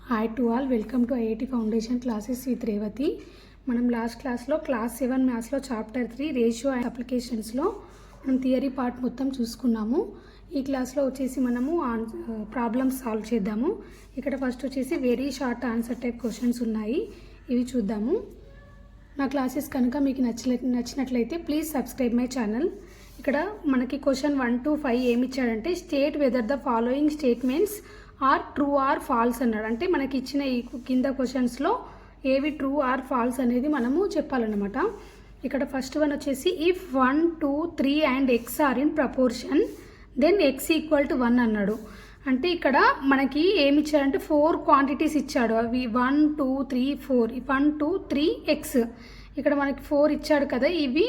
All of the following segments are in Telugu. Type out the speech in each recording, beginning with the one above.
Hi to all, welcome to IIT foundation classes with Revathi. మనం లాస్ట్ క్లాస్లో క్లాస్ 7 మ్యాథ్స్లో చాప్టర్ 3 రేషియో అండ్ అప్లికేషన్స్లో మనం థియరీ పార్ట్ మొత్తం చూసుకున్నాము. ఈ క్లాస్లో వచ్చేసి మనము ప్రాబ్లమ్స్ సాల్వ్ చేద్దాము. ఇక్కడ ఫస్ట్ వచ్చేసి very short answer type questions ఉన్నాయి, ఇవి చూద్దాము. నా క్లాసెస్ కనుక మీకు నచ్చినట్లయితే ప్లీజ్ సబ్స్క్రైబ్ మై ఛానల్. ఇక్కడ మనకి క్వశ్చన్ 1 to 5 ఏమి ఇచ్చాడంటే, state whether the following statements are true or false అన్నాడు. అంటే మనకి ఇచ్చిన ఈ కింద క్వశ్చన్స్లో ఏవి ట్రూ ఆర్ ఫాల్స్ అనేది మనము చెప్పాలన్నమాట. ఇక్కడ ఫస్ట్ వన్ వచ్చేసి if 1, 2, 3 and x are in proportion then x equal to 1 అన్నాడు. అంటే ఇక్కడ మనకి ఏమి ఇచ్చాడంటే 4 క్వాంటిటీస్ ఇచ్చాడు. అవి 1, 2, 3, 4. 1, 2, 3 ఎక్స్. ఇక్కడ మనకి 4 ఇచ్చాడు కదా, ఇవి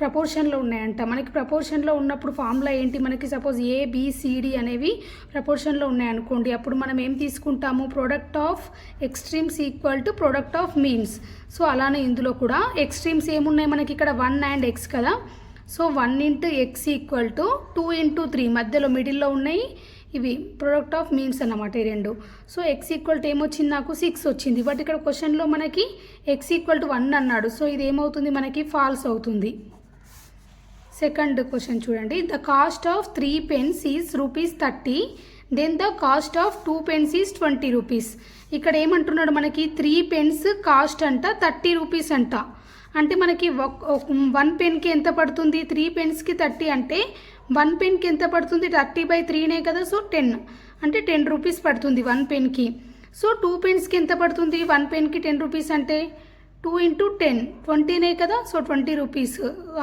ప్రపోర్షన్లో ఉన్నాయంట. మనకి ప్రపోర్షన్లో ఉన్నప్పుడు ఫార్ములా ఏంటి, మనకి సపోజ్ ABCD అనేవి ప్రపోర్షన్లో ఉన్నాయనుకోండి, అప్పుడు మనం ఏం తీసుకుంటాము, product of extremes equal to product of means. So అలానే ఇందులో కూడా ఎక్స్ట్రీమ్స్ ఏమున్నాయి మనకి, ఇక్కడ 1 and x కదా. So 1 into x equal to 2 into 3, మధ్యలో మిడిల్లో ఉన్నాయి ఇవి ప్రోడక్ట్ ఆఫ్ మీన్స్ అన్నమాట ఈ రెండు. సో x ఈక్వల్ టు ఏమొచ్చింది, నాకు 6 వచ్చింది. బట్ ఇక్కడ క్వశ్చన్లో మనకి x ఈక్వల్ టు 1 అన్నాడు. సో ఇది ఏమవుతుంది, మనకి ఫాల్స్ అవుతుంది. సెకండ్ క్వశ్చన్ చూడండి, the cost of 3 pens is ₹30, then the cost of 2 pens is ₹20. ఇక్కడ ఏమంటున్నాడు, మనకి 3 pens కాస్ట్ అంట 30 రూపీస్ అంట. అంటే మనకి 1 penకి ఎంత పడుతుంది, 3 pensకి 30 అంటే 1 penకి ఎంత పడుతుంది, 30/3నే కదా. సో 10 అంటే 10 రూపీస్ పడుతుంది 1 penకి. సో 2 pensకి ఎంత పడుతుంది, 1 penకి 10 రూపీస్ అంటే 2 into 10 20నే కదా. So 20 rupees.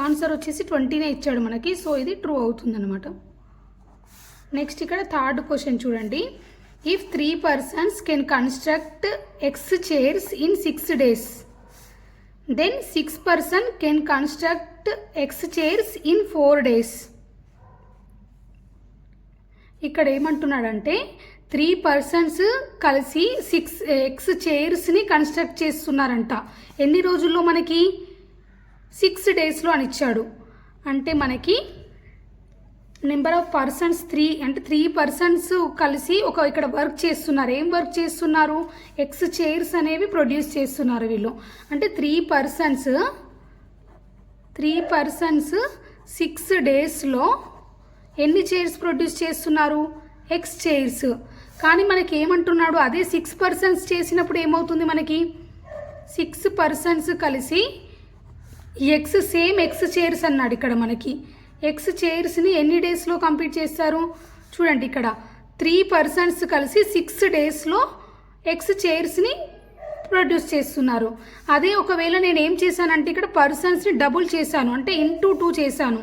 ఆన్సర్ వచ్చేసి 20నే ఇచ్చాడు మనకి. సో ఇది ట్రూ అవుతుంది అనమాట. నెక్స్ట్ ఇక్కడ థర్డ్ క్వశ్చన్ చూడండి, if 3 persons can construct X chairs in 6 days, then 6 person can construct X chairs in 4 days. ఇక్కడ ఏమంటున్నాడంటే 3 persons కలిసి 6 X చైర్స్ని కన్స్ట్రక్ట్ చేస్తున్నారంట. ఎన్ని రోజుల్లో, మనకి 6 daysలో అని ఇచ్చాడు. అంటే మనకి నెంబర్ ఆఫ్ పర్సన్స్ 3, అంటే 3 persons కలిసి ఇక్కడ వర్క్ చేస్తున్నారు. ఏం వర్క్ చేస్తున్నారు, X చైర్స్ అనేవి ప్రొడ్యూస్ చేస్తున్నారు వీళ్ళు. అంటే 3 persons 6 daysలో ఎన్ని చైర్స్ ప్రొడ్యూస్ చేస్తున్నారు, X చైర్స్. కానీ మనకి ఏమంటున్నాడు, అదే 6 persons చేసినప్పుడు ఏమవుతుంది, మనకి 6 persons కలిసి సేమ్ X చైర్స్ అన్నాడు. ఇక్కడ మనకి X చైర్స్ని ఎన్ని డేస్లో కంప్లీట్ చేస్తారు చూడండి. ఇక్కడ 3 persons కలిసి 6 daysలో X చైర్స్ని ప్రొడ్యూస్ చేస్తున్నారు. అదే ఒకవేళ నేను ఏం చేశానంటే ఇక్కడ పర్సన్స్ని డబుల్ చేశాను, అంటే ఇంటూ 2 చేశాను.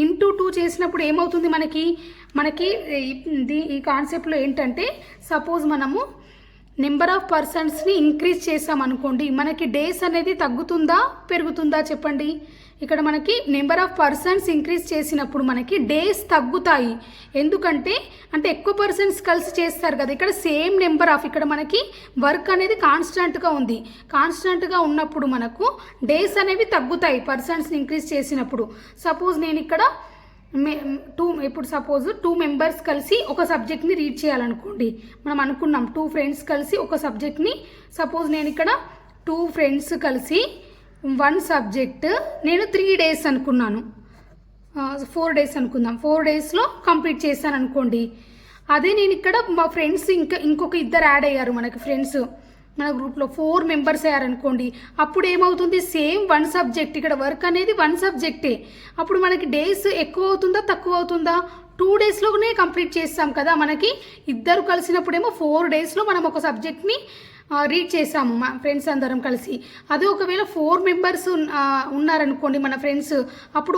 ఇంటూ 2 చేసినప్పుడు ఏమవుతుంది, మనకి ఈ కాన్సెప్ట్లో ఏంటంటే, సపోజ్ మనము నెంబర్ ఆఫ్ పర్సన్స్ని ఇంక్రీజ్ చేసామనుకోండి, మనకి డేస్ అనేది తగ్గుతుందా పెరుగుతుందా చెప్పండి. ఇక్కడ మనకి నెంబర్ ఆఫ్ పర్సన్స్ ఇంక్రీజ్ చేసినప్పుడు మనకి డేస్ తగ్గుతాయి. ఎందుకంటే ఎక్కువ పర్సన్స్ కలిసి చేస్తారు కదా. ఇక్కడ సేమ్ నెంబర్ ఆఫ్, ఇక్కడ మనకి వర్క్ అనేది కాన్స్టెంట్గా ఉంది. కాన్స్టెంట్గా ఉన్నప్పుడు మనకు డేస్ అనేవి తగ్గుతాయి పర్సన్స్ ఇంక్రీజ్ చేసినప్పుడు. సపోజ్ నేను ఇక్కడ ఇప్పుడు సపోజ్ 2 members కలిసి ఒక సబ్జెక్ట్ని రీడ్ చేయాలనుకోండి. మనం అనుకున్నాం 2 friends కలిసి ఒక సబ్జెక్ట్ని, సపోజ్ నేను ఇక్కడ 2 friends కలిసి 1 subject నేను 3 days అనుకున్నాను, 4 days అనుకుందాం. 4 daysలో కంప్లీట్ చేశాను అనుకోండి. అదే నేను ఇక్కడ మా ఫ్రెండ్స్ ఇంకొక 2 యాడ్ అయ్యారు, మనకి ఫ్రెండ్స్ మన గ్రూప్లో 4 members అయ్యారనుకోండి. అప్పుడు ఏమవుతుంది, సేమ్ 1 subject, ఇక్కడ వర్క్ అనేది 1 subjecటే. అప్పుడు మనకి డేస్ ఎక్కువ అవుతుందా తక్కువ అవుతుందా, 2 daysలోనే కంప్లీట్ చేస్తాం కదా. మనకి 2 కలిసినప్పుడేమో 4 daysలో మనం ఒక సబ్జెక్ట్ని రీడ్ చేసాము మా ఫ్రెండ్స్ అందరం కలిసి. అదే ఒకవేళ 4 members ఉన్నారనుకోండి మన ఫ్రెండ్స్, అప్పుడు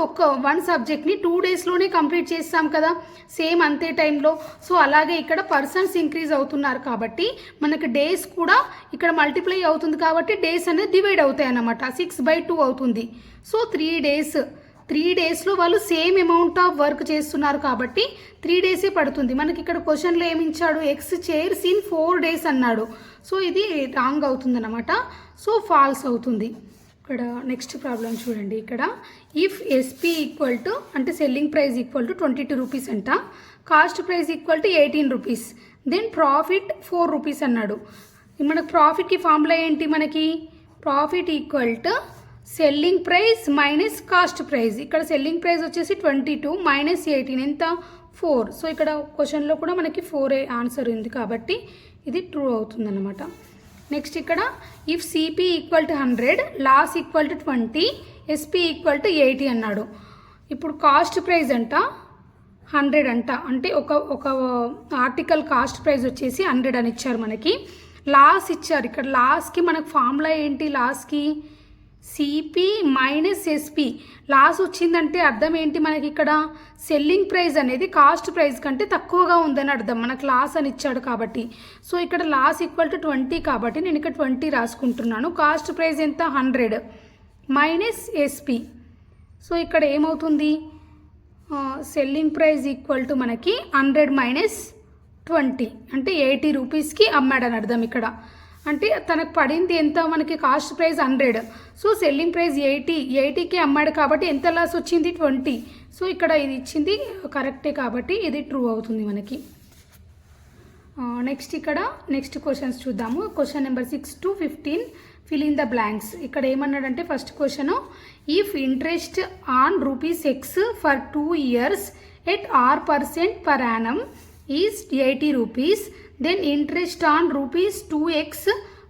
1 సబ్జెక్ట్ని 2 daysలోనే కంప్లీట్ చేస్తాం కదా, సేమ్ అంతే టైంలో. సో అలాగే ఇక్కడ పర్సన్స్ ఇంక్రీజ్ అవుతున్నారు కాబట్టి మనకి డేస్ కూడా ఇక్కడ మల్టిప్లై అవుతుంది కాబట్టి డేస్ అనేది డివైడ్ అవుతాయి అన్నమాట. 6/2 అవుతుంది. సో 3 daysలో వాళ్ళు సేమ్ అమౌంట్ ఆఫ్ వర్క్ చేస్తున్నారు కాబట్టి 3 days పడుతుంది. మనకి ఇక్కడ క్వశ్చన్లో ఏమిచ్చాడు, X చైర్స్ ఇన్ 4 days అన్నాడు. సో ఇది రాంగ్ అవుతుంది అన్నమాట. సో ఫాల్స్ అవుతుంది. ఇక్కడ నెక్స్ట్ ప్రాబ్లం చూడండి. ఇక్కడ ఇఫ్ SP ఈక్వల్ టు, అంటే selling price equal to 22 rupees అంట, cost price equal to 18 rupees, then profit 4 rupees అన్నాడు. మనకు ప్రాఫిట్కి ఫార్ములా ఏంటి, మనకి profit equal to selling price minus cost price. ఇక్కడ సెల్లింగ్ ప్రైస్ వచ్చేసి 22 మైనస్ 18 ఎంత 4. సో ఇక్కడ క్వశ్చన్లో కూడా మనకి 4 ఆన్సర్ ఉంది కాబట్టి ఇది ట్రూ అవుతుంది అన్నమాట. నెక్స్ట్ ఇక్కడ if CP equal to 100 loss equal to 20 SP equal to 80 అన్నాడు. ఇప్పుడు కాస్ట్ ప్రైస్ అంట 100 అంట, అంటే ఒక ఆర్టికల్ కాస్ట్ ప్రైస్ వచ్చేసి 100 అని ఇచ్చారు. మనకి లాస్ ఇచ్చారు. ఇక్కడ లాస్కి మనకు ఫార్ములా ఏంటి, లాస్కి సిపి మైనస్ ఎస్పి. లాస్ వచ్చిందంటే అర్థం ఏంటి, మనకి ఇక్కడ సెల్లింగ్ ప్రైస్ అనేది కాస్ట్ ప్రైస్ కంటే తక్కువగా ఉందని అర్థం. మనకు లాస్ అని ఇచ్చాడు కాబట్టి. సో ఇక్కడ లాస్ ఈక్వల్ టు 20 కాబట్టి నేను ఇక్కడ 20 రాసుకుంటున్నాను. కాస్ట్ ప్రైస్ ఎంత 100 మైనస్ ఎస్పి. సో ఇక్కడ ఏమవుతుంది, సెల్లింగ్ ప్రైస్ ఈక్వల్ టు మనకి 100 మైనస్ 20 అంటే 80 రూపీస్కి అమ్మాడని అర్థం. ఇక్కడ అంటే తనకు పడింది ఎంత, మనకి cost price 100, so selling price 80కి అమ్మాడు కాబట్టి ఎంత లాస్ వచ్చింది 20. సో ఇక్కడ ఇది ఇచ్చింది కరెక్టే కాబట్టి ఇది ట్రూ అవుతుంది మనకి. నెక్స్ట్ ఇక్కడ నెక్స్ట్ క్వశ్చన్స్ చూద్దాము. Question number 6 to 15 fill in the blanks. ఇక్కడ ఏమన్నాడంటే first question, if interest on ₹X for 2 years at R% per annum is 80 rupees, then interest on ₹2x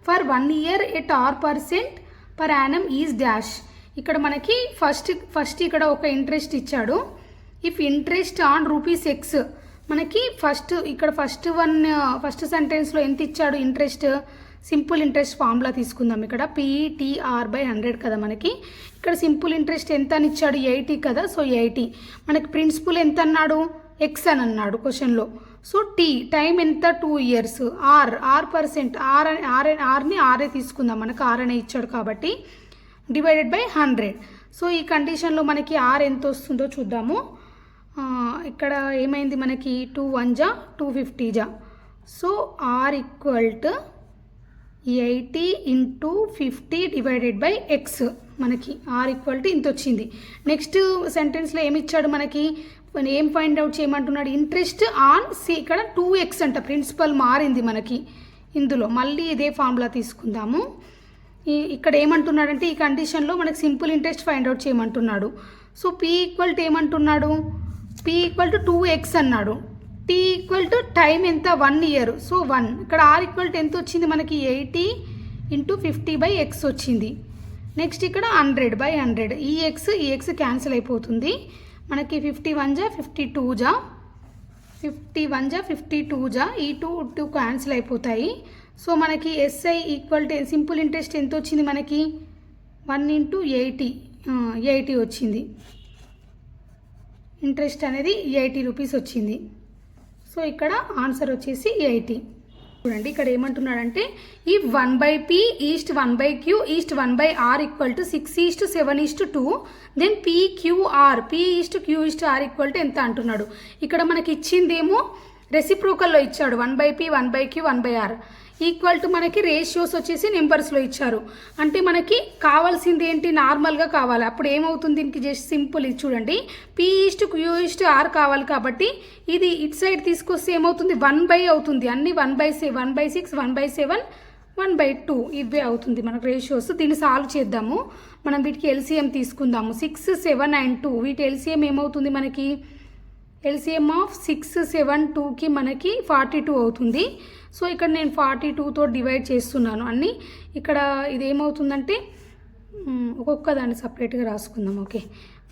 for 1 year at R% per annum is dash. ఇక్కడ మనకి ఫస్ట్ ఇక్కడ ఒక ఇంట్రెస్ట్ ఇచ్చాడు. ఇఫ్ ఇంట్రెస్ట్ ఆన్ ₹X మనకి ఫస్ట్ సెంటెన్స్లో ఎంత ఇచ్చాడు ఇంట్రెస్ట్, సింపుల్ ఇంట్రెస్ట్ ఫార్ములా తీసుకుందాం. ఇక్కడ PTR/100 కదా మనకి. ఇక్కడ సింపుల్ ఇంట్రెస్ట్ ఎంత అని ఇచ్చాడు 80 కదా. సో 80 మనకి ప్రిన్సిపల్ ఎంత అన్నాడు X అని అన్నాడు క్వశ్చన్లో. సో టైం ఎంత 2 years, R%, ఆర్ని ఆరే తీసుకుందాం. మనకు R అనే ఇచ్చాడు కాబట్టి డివైడెడ్ బై 100. సో ఈ కండిషన్లో మనకి R ఎంత వస్తుందో చూద్దాము. ఇక్కడ ఏమైంది మనకి 2 1 జా 250 జా. So R equal to 80 into 50 divided by X. మనకి R ఈక్వల్ టు ఇంత వచ్చింది. నెక్స్ట్ సెంటెన్స్లో ఏమి ఇచ్చాడు మనకి, ఏం ఫైండ్ అవుట్ చేయమంటున్నాడు, ఇంట్రెస్ట్ ఆన్ ఇక్కడ 2x అంట, ప్రిన్సిపల్ మారింది మనకి. ఇందులో మళ్ళీ ఇదే ఫార్ములా తీసుకుందాము. ఇక్కడ ఏమంటున్నాడంటే ఈ కండిషన్లో మనకి సింపుల్ ఇంట్రెస్ట్ ఫైండ్ అవుట్ చేయమంటున్నాడు. సో P ఈక్వల్ టు ఏమంటున్నాడు, P ఈక్వల్ టు 2x అన్నాడు. T ఈక్వల్ టు టైం ఎంత 1 year, సో 1. ఇక్కడ R ఈక్వల్ టు ఎంత వచ్చింది మనకి 80 ఇంటూ 50 బై X వచ్చింది. నెక్స్ట్ ఇక్కడ 100/100, ఈ X క్యాన్సిల్ అయిపోతుంది. మనకి 51 జా 52 జా 51 జా 52 జా ఈ 2 క్యాన్సిల్ అయిపోతాయి. సో మనకి SI equal to simple interest ఎంత వచ్చింది మనకి 1 ఇంటూ 80 వచ్చింది. ఇంట్రెస్ట్ అనేది 80 రూపీస్ వచ్చింది. సో ఇక్కడ ఆన్సర్ వచ్చేసి 80. చూడండి ఇక్కడ ఏమంటున్నాడంటే ఈ 1/P is to 1/Q is to 1/R equal to 6:7:2 then PQR P is to Q is to R equal to ఎంత అంటున్నాడు. ఇక్కడ మనకి ఇచ్చిందేమో రెసిప్రోకల్లో ఇచ్చాడు 1/P 1/Q 1/R equal to మనకి రేషియోస్ వచ్చేసి నెంబర్స్లో ఇచ్చారు. అంటే మనకి కావాల్సింది ఏంటి, నార్మల్గా కావాలి. అప్పుడు ఏమవుతుంది, దీనికి జస్ట్ సింపుల్ ఇది చూడండి, P is to Q is to R కావాలి కాబట్టి ఇది ఇట్ సైడ్ తీసుకొస్తే ఏమవుతుంది 1/, అవుతుంది. అన్ని 1/6 1/7 1/2 ఇవే అవుతుంది మనకు రేషియోస్. దీన్ని సాల్వ్ చేద్దాము. మనం వీటికి LCM తీసుకుందాము. 6 7 and 2 వీటి LCM ఏమవుతుంది మనకి, LCM ఆఫ్ 6 7 2కి మనకి 42 అవుతుంది. సో ఇక్కడ నేను 42తో డివైడ్ చేస్తున్నాను అన్నీ. ఇక్కడ ఇది ఏమవుతుందంటే ఒక్కొక్క దాన్ని సపరేట్గా రాసుకుందాం. ఓకే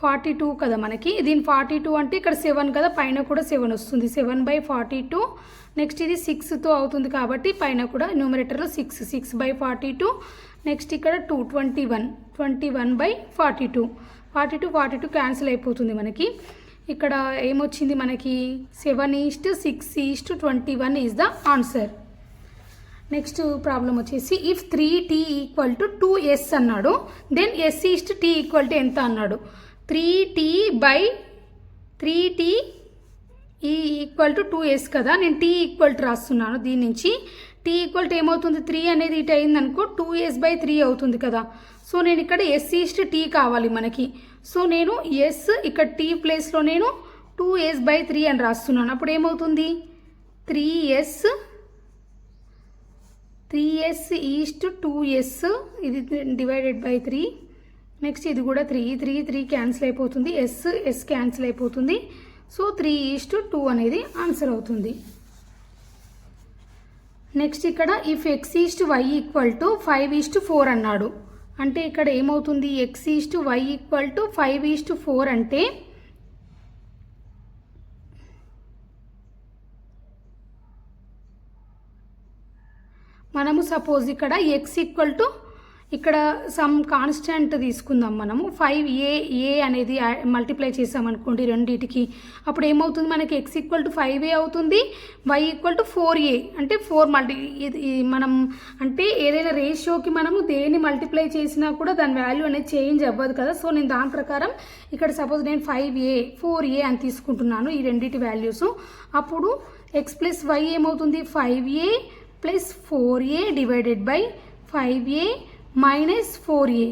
42 కదా మనకి, దీని 42 అంటే ఇక్కడ 7 కదా, పైన కూడా 7 వస్తుంది. 7/42 నెక్స్ట్ ఇది 6తో అవుతుంది కాబట్టి పైన కూడా న్యూమరేటర్లో 6/42 నెక్స్ట్ ఇక్కడ 2 21/42 42 క్యాన్సిల్ అయిపోతుంది మనకి. ఇక్కడ ఏమొచ్చింది మనకి 7:6:21 is the answer. Next problem వచ్చేసి if 3t equal to 2s అన్నాడు, దెన్ s:t ఈక్వల్ టు ఎంత అన్నాడు. 3t ఈక్వల్ టు 2s కదా, నేను t ఈక్వల్ టు రాస్తున్నాను. దీని నుంచి t ఈక్వల్ టు ఏమవుతుంది, 3 అనేది ఇటు అయింది అనుకో 2s/3 అవుతుంది కదా. సో నేను ఇక్కడ s:t కావాలి మనకి. సో నేను s ఇక్కడ t ప్లేస్లో నేను 2s/3 అని రాస్తున్నాను. అప్పుడు ఏమవుతుంది 3s ఈస్ట్ 2s, ఇది డివైడెడ్ బై 3. నెక్స్ట్ ఇది కూడా 3 క్యాన్సిల్ అయిపోతుంది, ఎస్ క్యాన్సిల్ అయిపోతుంది. సో 3:2 అనేది ఆన్సర్ అవుతుంది. నెక్స్ట్ ఇక్కడ ఇఫ్ x:y = 5:4 అన్నాడు. అంటే ఇక్కడ ఏమవుతుంది, x:y = 5:4 అంటే మనము సపోజ్ ఇక్కడ x ఇక్కడ సమ్ కాన్స్టెంట్ తీసుకుందాం. మనము 5a అనేది మల్టిప్లై చేసామనుకోండి రెండింటికి, అప్పుడు ఏమవుతుంది మనకి x = 5a అవుతుంది, y = 4a. అంటే 4 మనం అంటే ఏదైనా రేషియోకి మనము దేన్ని మల్టిప్లై చేసినా కూడా దాని వాల్యూ అనేది చేంజ్ అవ్వదు కదా. సో నేను దాని ప్రకారం ఇక్కడ సపోజ్ నేను 5a 4a అని తీసుకుంటున్నాను ఈ రెండింటి వాల్యూస్. అప్పుడు x + y ఏమవుతుంది, 5a + 4a divided by 5a - 4a.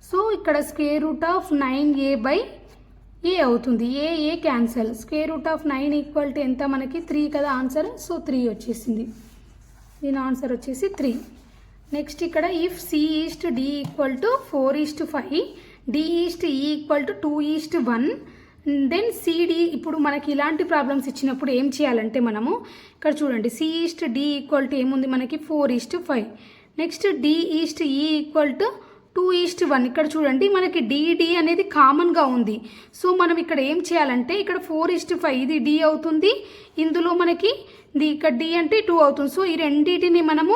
So ఇక్కడ √9a/a అవుతుంది. ఏ క్యాన్సల్. √9 = ఎంత మనకి 3 కదా ఆన్సర్. సో 3 వచ్చేసింది. దీని ఆన్సర్ వచ్చేసి 3. నెక్స్ట్ ఇక్కడ if c:d = 4:5, d:e = 2:1, then cd. ఇప్పుడు మనకి ఇలాంటి ప్రాబ్లమ్స్ ఇచ్చినప్పుడు ఏం చేయాలంటే మనము ఇక్కడ చూడండి, c:d = ఏముంది మనకి 4:5. Next d:e = 2:1. ఇక్కడ చూడండి మనకి dd అనేది కామన్గా ఉంది. సో మనం ఇక్కడ ఏం చేయాలంటే ఇక్కడ 4:5 ఇది d అవుతుంది, ఇందులో మనకి ఇక్కడ d అంటే 2 అవుతుంది. సో ఈ రెండింటిని మనము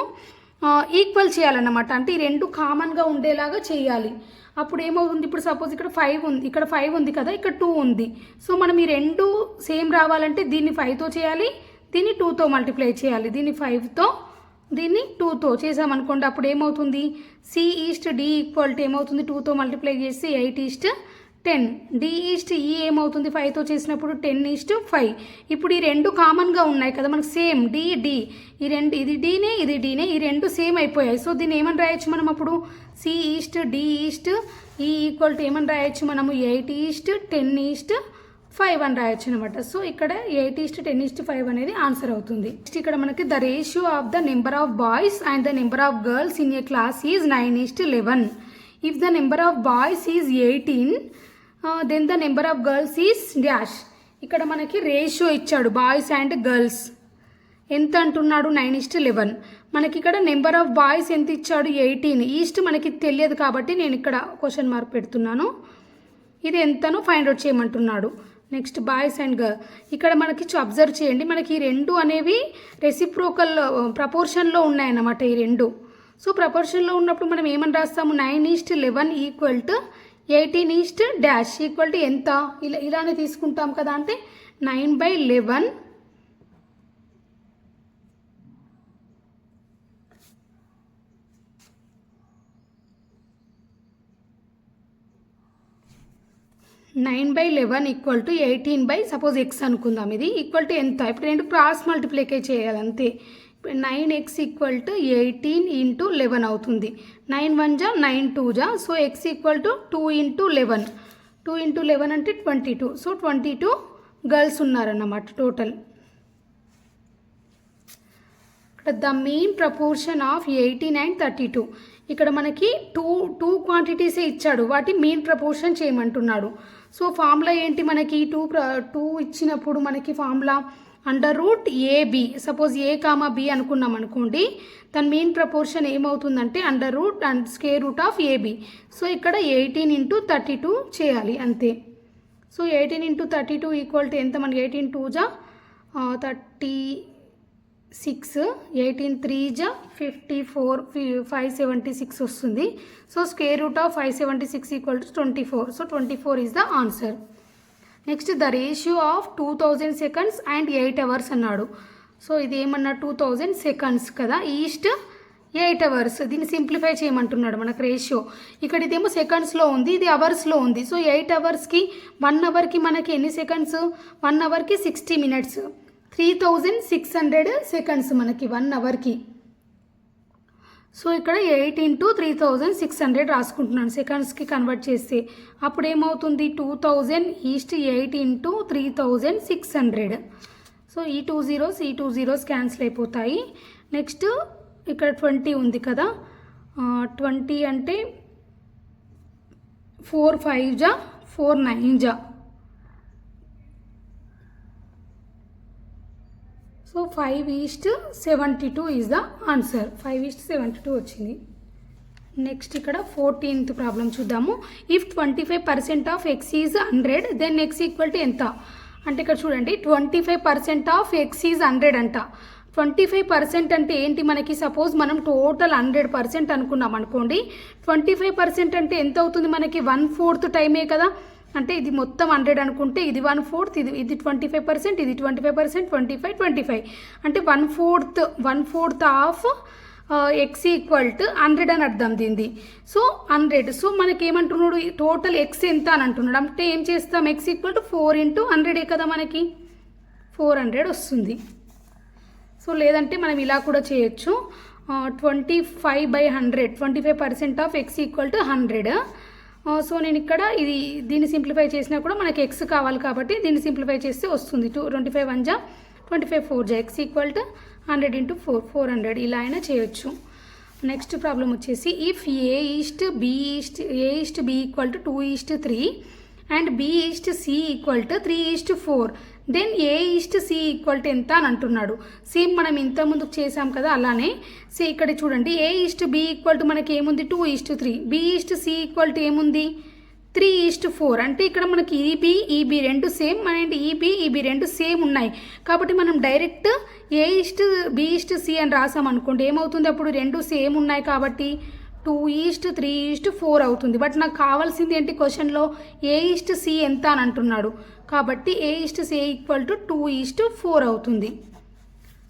ఈక్వల్ చేయాలన్నమాట. అంటే ఈ రెండు కామన్గా ఉండేలాగా చేయాలి. అప్పుడు ఏమవుతుంది, ఇప్పుడు సపోజ్ ఇక్కడ 5 ఉంది, ఇక్కడ 5 ఉంది కదా, ఇక్కడ 2 ఉంది. సో మనం ఈ రెండు సేమ్ రావాలంటే దీన్ని 5తో చేయాలి, దీన్ని 2తో మల్టిప్లై చేయాలి. దీన్ని 5తో, దీన్ని 2తో చేసామనుకోండి, అప్పుడు ఏమవుతుంది c:d = ఏమవుతుంది 2తో మల్టిప్లై చేసి 8:10. d:e ఏమవుతుంది 5తో చేసినప్పుడు 10:5. ఇప్పుడు ఈ రెండు కామన్గా ఉన్నాయి కదా మనకు, సేమ్ d ఈ రెండు, ఇది డీనే ఇది డీనే, ఈ రెండు సేమ్ అయిపోయాయి. సో దీన్ని ఏమని రాయొచ్చు మనం అప్పుడు c:d = ఏమని రాయొచ్చు మనము 8:10:5 అని రాయొచ్చు అనమాట. సో ఇక్కడ 8:10:5 అనేది ఆన్సర్ అవుతుంది. నెక్స్ట్ ఇక్కడ మనకి the ratio of the number of boys and the number of girls in a class is 9:11. If the number of boys is 18, then the number of girls is dash. ఇక్కడ మనకి రేషియో ఇచ్చాడు బాయ్స్ అండ్ గర్ల్స్ ఎంత అంటున్నాడు 9:11. మనకి ఇక్కడ నెంబర్ ఆఫ్ బాయ్స్ ఎంత ఇచ్చాడు 18. ఈస్ట్ మనకి తెలియదు కాబట్టి నేను ఇక్కడ క్వశ్చన్ మార్క్ పెడుతున్నాను. ఇది ఎంతనో ఫైండ్ అవుట్ చేయమంటున్నాడు. Next boys and girl. ఇక్కడ మనకి అబ్జర్వ్ చేయండి, మనకి ఈ రెండు అనేవి రెసిప్రోకల్ ప్రపోర్షన్లో ఉన్నాయన్నమాట ఈ రెండు. సో ప్రపోర్షన్లో ఉన్నప్పుడు మనం ఏమని రాస్తాము 9:11 = 18:- ఎంత ఇలానే తీసుకుంటాం కదా. అంటే 9/11 = 18 సపోజ్ x అనుకుందాం. ఇది = ఎంత, ఇప్పుడు రెండు క్రాస్ మల్టిప్లై చేయాలి అంతే. 9x = 18 × 11 అవుతుంది. 9 1 జా 9 2 జా. So x = 2 × 11. 2 × 11 అంటే 22. సో 22 గర్ల్స్ ఉన్నారన్నమాట టోటల్. ఇక్కడ the mean proportion of 18 and 32. ఇక్కడ మనకి టూ క్వాంటిటీసే ఇచ్చాడు, వాటి మీన్ ప్రపోర్షన్ చేయమంటున్నాడు. సో ఫార్ములా ఏంటి మనకి 2 ఇచ్చినప్పుడు మనకి formula √AB. Suppose a, b అనుకున్నాం అనుకోండి, దాని మీన్ ప్రపోర్షన్ ఏమవుతుందంటే √√AB. సో ఇక్కడ 18 × 32 చేయాలి అంతే. సో 18 × 32 = ఎంత మనకి 18 2 జా 36, 18 3 జా 54, 576 వస్తుంది. So √576 = 24. So 24 is the answer. Next the ratio of 2000 seconds and 8 hours అన్నాడు. సో ఇది ఏమన్నా 2000 seconds కదా, ఈస్ట్ 8 hours. దీన్ని సింప్లిఫై చేయమంటున్నాడు మనకు రేషియో. ఇక్కడ ఇదేమో సెకండ్స్లో ఉంది, ఇది అవర్స్లో ఉంది. సో 8 hours-కి 1 hour-కి మనకి ఎన్ని సెకండ్స్, 1 hour-కి 60 minutes, 3600 seconds మనకి 1 hour-కి. సో ఇక్కడ 8 × 3600 రాసుకుంటున్నాను సెకండ్స్కి కన్వర్ట్ చేస్తే. అప్పుడు ఏమవుతుంది 2000 ఈస్ట్ 8 × 3600. సో ఈ 2 zeros క్యాన్సిల్ అయిపోతాయి. నెక్స్ట్ ఇక్కడ 20 ఉంది కదా, 20 అంటే 4 5 జా 4 9 జా. So 5:72 is the answer. 5:72 వచ్చింది. నెక్స్ట్ ఇక్కడ 14th ప్రాబ్లం చూద్దాము. If 25% of x is 100 then x equal to ఎంత? అంటే ఇక్కడ చూడండి 25% ఆఫ్ ఎక్స్ ఈజ్ 100 అంట. 25% అంటే ఏంటి మనకి? సపోజ్ మనం టోటల్ 100% అనుకున్నాం అనుకోండి. 25% అంటే ఎంత అవుతుంది మనకి? 1/4 టైమే కదా. అంటే ఇది మొత్తం 100 అనుకుంటే ఇది 1/4, ఇది 25%, ఇది 25%, 25 అంటే 1/4 ఆఫ్ ఎక్స్ ఈక్వల్ టు 100 అని అర్థం దీనిది. సో 100. సో మనకి ఏమంటున్నాడు? టోటల్ ఎక్స్ ఎంత అని అంటున్నాడు. అంటే ఏం చేస్తాం? ఎక్స్ ఈక్వల్ టు 4 × 100 కదా, మనకి 400 వస్తుంది. సో లేదంటే మనం ఇలా కూడా చేయొచ్చు. 25/100, 25% of X equal to 100. So నేను ఇక్కడ దీన్ని సింప్లిఫై చేసినా కూడా మనకి ఎక్స్ కావాలి కాబట్టి దీన్ని సింప్లిఫై చేస్తే వస్తుంది. 25 1 జా 25 4 జా ఎక్స్ ఈక్వల్ టు 100 × 4 400. ఇలా అయినా చేయొచ్చు. నెక్స్ట్ ప్రాబ్లం వచ్చేసి if A is to B equal to 2:3 and B is to C equal to 3:4 then A is to C equal to ఎంత అని అంటున్నాడు. సేమ్ మనం ఇంతకుముందుకు చేసాం కదా అలానే. సో ఇక్కడ చూడండి A is to B equal to మనకి ఏముంది? 2:3. B is to C equal to ఏముంది? 3:4. అంటే ఇక్కడ మనకి ఈబీ రెండు సేమ్ అండ్ ఈబీ రెండు సేమ్ ఉన్నాయి కాబట్టి మనం direct A is to B is to C అని రాసాం అనుకోండి. ఏమవుతుంది అప్పుడు? రెండు సేమ్ ఉన్నాయి కాబట్టి 2:3:4 అవుతుంది. బట్ నాకు కావాల్సింది ఏంటి? క్వశ్చన్లో A ఈస్ట్ C ఎంత అని అంటున్నాడు కాబట్టి A is to C equal to 2:4 అవుతుంది.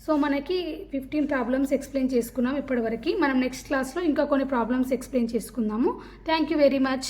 సో మనకి 15 ప్రాబ్లమ్స్ ఎక్స్ప్లెయిన్ చేసుకున్నాం ఇప్పటివరకు. మనం నెక్స్ట్ క్లాస్లో ఇంకా కొన్ని ప్రాబ్లమ్స్ ఎక్స్ప్లెయిన్ చేసుకుందాము. Thank you very much.